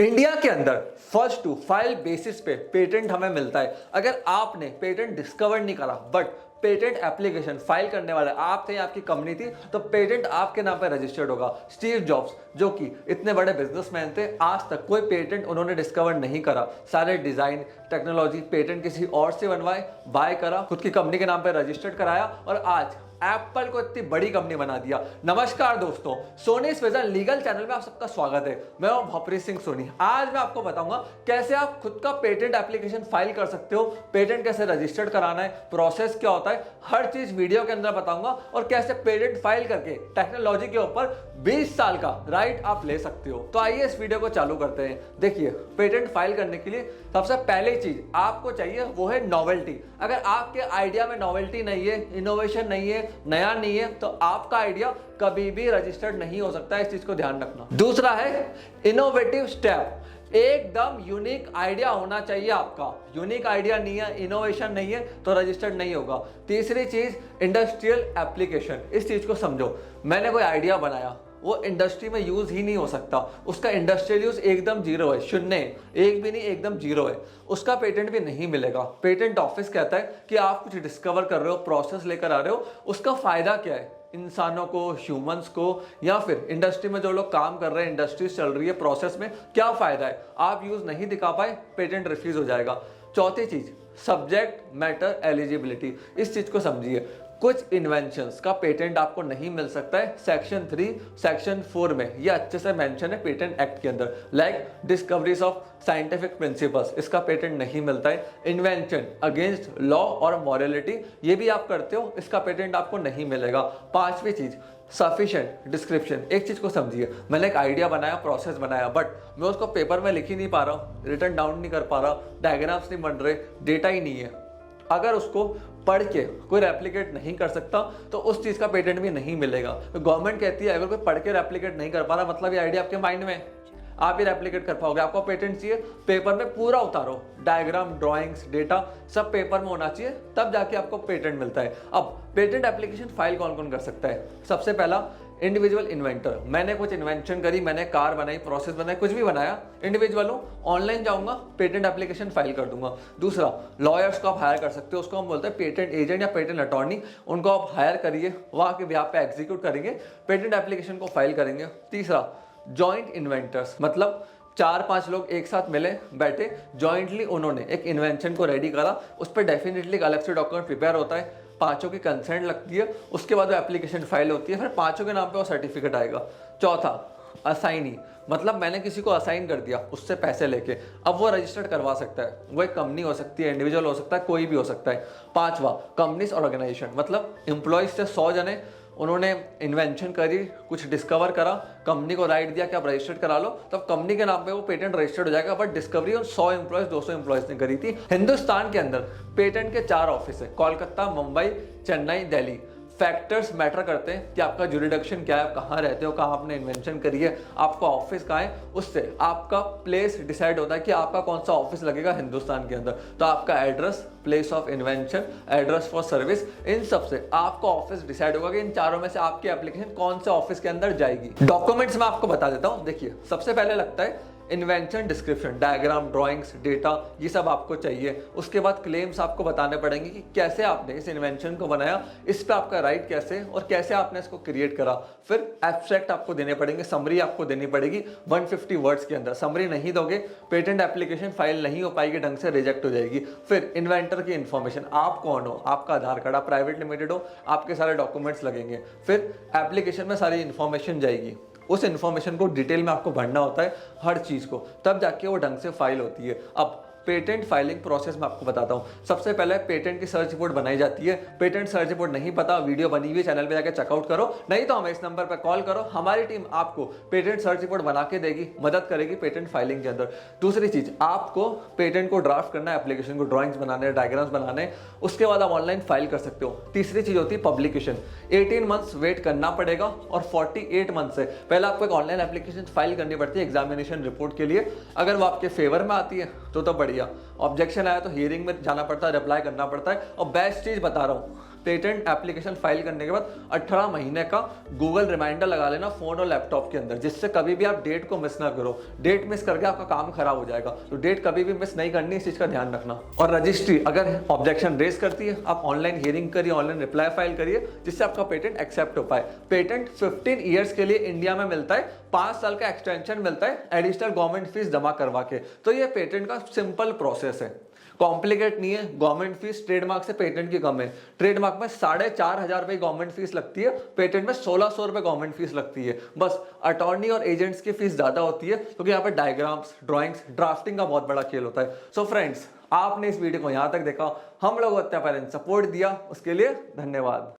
India के अंदर first to file basis पे पेटेंट हमें मिलता है। अगर आपने पेटेंट डिस्कवर नहीं करा बट पेटेंट एप्लीकेशन फाइल करने वाले आप थे, आपकी कंपनी थी, तो पेटेंट आपके नाम पर रजिस्टर्ड होगा। स्टीव जॉब्स जो कि इतने बड़े बिजनेसमैन थे, आज तक कोई पेटेंट उन्होंने डिस्कवर नहीं करा। सारे डिजाइन टेक्नोलॉजी पेटेंट किसी और से बनवाए, बाय करा, खुद की कंपनी के नाम पर रजिस्टर्ड कराया और आज एप्पल को इतनी बड़ी कंपनी बना दिया। नमस्कार दोस्तों, सोनीज विजन लीगल चैनल में आप सबका स्वागत है। मैं हूं भवप्रीत सिंह सोनी। आज मैं आपको बताऊंगा कैसे आप खुद का पेटेंट एप्लीकेशन फाइल कर सकते हो, पेटेंट कैसे रजिस्टर्ड कराना है, प्रोसेस क्या होता है, हर चीज वीडियो के अंदर बताऊंगा और कैसे पेटेंट फाइल करके टेक्नोलॉजी के ऊपर 20 साल का राइट आप ले सकते हो। तो आइए इस वीडियो को चालू करते हैं। देखिए, पेटेंट फाइल करने के लिए सबसे पहली चीज आपको चाहिए वो है नॉवेल्टी। अगर आपके आइडिया में नॉवेल्टी नहीं है, इनोवेशन नहीं है, नया नहीं है, तो आपका आइडिया कभी भी रजिस्टर्ड नहीं हो सकता है। इस चीज को ध्यान रखना। दूसरा है इनोवेटिव स्टेप। एकदम यूनिक आइडिया होना चाहिए आपका। यूनिक आइडिया नहीं है, इनोवेशन नहीं है, तो रजिस्टर्ड नहीं होगा। तीसरी चीज इंडस्ट्रियल एप्लीकेशन। इस चीज को समझो, मैंने कोई आइडिया बनाया, वो इंडस्ट्री में यूज ही नहीं हो सकता, उसका इंडस्ट्रियल यूज एकदम जीरो है, शून्य, एक भी नहीं, एकदम जीरो है, उसका पेटेंट भी नहीं मिलेगा। पेटेंट ऑफिस कहता है कि आप कुछ डिस्कवर कर रहे हो, प्रोसेस लेकर आ रहे हो, उसका फायदा क्या है इंसानों को, ह्यूमंस को, या फिर इंडस्ट्री में जो लोग काम कर रहे हैं, इंडस्ट्रीज चल रही है, प्रोसेस में क्या फायदा है, आप यूज नहीं दिखा पाए, पेटेंट रिफ्यूज हो जाएगा। चौथी चीज सब्जेक्ट मैटर एलिजिबिलिटी। इस चीज को समझिए, कुछ इन्वेंशंस का पेटेंट आपको नहीं मिल सकता है सेक्शन 3 सेक्शन 4 में, ये अच्छे से मेंशन है पेटेंट एक्ट के अंदर। Like discoveries of scientific principles, इसका पेटेंट नहीं मिलता है। इन्वेंशन अगेंस्ट लॉ और मॉरलिटी, ये भी आप करते हो, इसका पेटेंट आपको नहीं मिलेगा। पांचवी चीज सफिशिएंट डिस्क्रिप्शन। एक चीज को समझिए, मैंने एक आइडिया बनाया, प्रोसेस बनाया, बट मैं उसको पेपर में लिख ही नहीं पा रहा हूँ, रिटन डाउन नहीं कर पा रहा, डायग्राम्स नहीं बन रहे, डेटा ही नहीं है। अगर उसको पढ़ के कोई रेप्लिकेट नहीं कर सकता तो उस चीज का पेटेंट भी नहीं मिलेगा। तो गवर्नमेंट कहती है अगर कोई पढ़ के रेप्लिकेट नहीं कर पा रहा, मतलब ये आइडिया आपके माइंड में, आप ही रेप्लिकेट कर पाओगे। आपको पेटेंट चाहिए, पेपर में पूरा उतारो, डायग्राम, ड्राइंग्स, डेटा सब पेपर में होना चाहिए, तब जाके आपको पेटेंट मिलता है। अब पेटेंट एप्लीकेशन फाइल कौन कौन कर सकता है? सबसे पहला इंडिविजुअल इन्वेंटर। मैंने कुछ इन्वेंशन करी, मैंने कार बनाई, प्रोसेस बनाई, कुछ भी बनाया, इंडिविजुअल हूँ, ऑनलाइन जाऊंगा, पेटेंट एप्लीकेशन फाइल कर दूंगा। दूसरा, लॉयर्स को आप हायर कर सकते हो, उसको हम बोलते हैं पेटेंट एजेंट या पेटेंट अटॉर्नी। उनको आप हायर करिए, वहां के बिहाफ पे एग्जीक्यूट करेंगे, पेटेंट एप्लीकेशन को फाइल करेंगे। तीसरा, जॉइंट इन्वेंटर्स, मतलब 4-5 लोग एक साथ मिले, बैठे, जॉइंटली उन्होंने एक इन्वेंशन को रेडी करा, उस पर डेफिनेटली एक अलग से डॉक्यूमेंट प्रिपेयर होता है, पांचों की कंसेंट लगती है, उसके बाद वो एप्लीकेशन फाइल होती है, फिर पांचों के नाम पे वो सर्टिफिकेट आएगा। चौथा, असाइनी, मतलब मैंने किसी को असाइन कर दिया उससे पैसे लेके, अब वो रजिस्टर्ड करवा सकता है। वो एक कंपनी हो सकती है, इंडिविजुअल हो सकता है, कोई भी हो सकता है। पांचवा, कंपनीज ऑर्गेनाइजेशन, मतलब एम्प्लॉयज से 100 जने, उन्होंने इन्वेंशन करी, कुछ डिस्कवर करा, कंपनी को राइट दिया कि आप रजिस्टर्ड करा लो, तब कंपनी के नाम पे वो पेटेंट रजिस्टर्ड हो जाएगा। बट डिस्कवरी उन 100 एम्प्लॉयज, 200 एम्प्लॉयज ने करी थी। हिंदुस्तान के अंदर पेटेंट के 4 ऑफिस है, कोलकाता, मुंबई, चेन्नई, दिल्ली। फैक्टर्स मैटर करते हैं कि आपका जुरिडिक्शन क्या है, आप कहाँ रहते हो, कहाँ आपने इन्वेंशन करी है, आपका ऑफिस कहाँ है, उससे आपका प्लेस डिसाइड होता है कि आपका कौन सा ऑफिस लगेगा हिंदुस्तान के अंदर। तो आपका address, place of invention, address for service, इन सब से आपका ऑफिस डिसाइड होगा कि इन चारों में से आपकी एप्लीकेशन कौन से ऑफिस के अंदर जाएगी। डॉक्यूमेंट्स में आपको बता देता हूँ। देखिए, सबसे पहले लगता है invention description, diagram, drawings, data, ये सब आपको चाहिए। उसके बाद क्लेम्स आपको बताने पड़ेंगे कि कैसे आपने इस इन्वेंशन को बनाया, इस पे आपका राइट कैसे और कैसे आपने इसको क्रिएट करा। फिर एब्स्ट्रैक्ट आपको देने पड़ेंगे, समरी आपको देनी पड़ेगी 150 वर्ड्स के अंदर। समरी नहीं दोगे, पेटेंट एप्लीकेशन फाइल नहीं हो पाएगी, ढंग से रिजेक्ट हो जाएगी। फिर इन्वेंटर की इन्फॉर्मेशन, आप कौन हो, आपका आधार कार्ड, आप प्राइवेट लिमिटेड हो, आपके सारे डॉक्यूमेंट्स लगेंगे। फिर एप्लीकेशन में सारी इन्फॉर्मेशन जाएगी, उस इन्फॉर्मेशन को डिटेल में आपको भरना होता है, हर चीज को, तब जाके वो ढंग से फाइल होती है। अब पेटेंट फाइलिंग प्रोसेस में आपको बताता हूं। सबसे पहले पेटेंट की सर्च रिपोर्ट बनाई जाती है। पेटेंट सर्च रिपोर्ट नहीं पता, वीडियो बनी हुई चैनल पे जाकर चेकआउट करो, नहीं तो हमें इस नंबर पे कॉल करो, हमारी टीम आपको पेटेंट सर्च रिपोर्ट बना के देगी, मदद करेगी पेटेंट फाइलिंग के अंदर। दूसरी चीज, आपको पेटेंट को ड्राफ्ट करना है, एप्लीकेशन को ड्राइंग्स बनाने, डायग्राम्स बनाने, उसके बाद आप ऑनलाइन फाइल कर सकते हो। तीसरी चीज होती है पब्लिकेशन। 18 मंथ्स वेट करना पड़ेगा और 48 मंथ से पहले आपको एक ऑनलाइन एप्लीकेशन फाइल करनी पड़ती है एग्जामिनेशन रिपोर्ट के लिए। अगर वो आपके फेवर में आती है तो बढ़िया, ऑब्जेक्शन आया तो हियरिंग में जाना पड़ता है, रिप्लाई करना पड़ता है। और बेस्ट चीज बता रहा हूँ, पेटेंट एप्लीकेशन फाइल करने के बाद 18 महीने का गूगल रिमाइंडर लगा लेना फोन और लैपटॉप के अंदर, जिससे कभी भी आप डेट को मिस ना करो। डेट मिस करके आपका काम खराब हो जाएगा, तो डेट कभी भी मिस नहीं करनी, इस चीज का ध्यान रखना। और रजिस्ट्री अगर ऑब्जेक्शन रेज करती है, आप ऑनलाइन हियरिंग करिए, ऑनलाइन रिप्लाई फाइल करिए, जिससे आपका पेटेंट एक्सेप्ट हो पाए। पेटेंट 15 ईयर्स के लिए इंडिया में मिलता है, 5 साल का एक्सटेंशन मिलता है एडिशनल गवर्नमेंट फीस जमा करवा के। तो ये पेटेंट का सिंपल प्रोसेस है, कॉम्प्लिकेट नहीं है। गवर्नमेंट फीस ट्रेडमार्क से पेटेंट की कम है। ट्रेडमार्क में 4,500 रुपए गवर्नमेंट फीस लगती है, पेटेंट में 1,600 रुपए गवर्नमेंट फीस लगती है। बस अटॉर्नी और एजेंट्स की फीस ज्यादा होती है, क्योंकि यहाँ पे डायग्राम्स, ड्राइंग्स, ड्राफ्टिंग का बहुत बड़ा खेल होता है। सो फ्रेंड्स, आपने इस वीडियो को यहाँ तक देखा, हम लोग सपोर्ट दिया, उसके लिए धन्यवाद।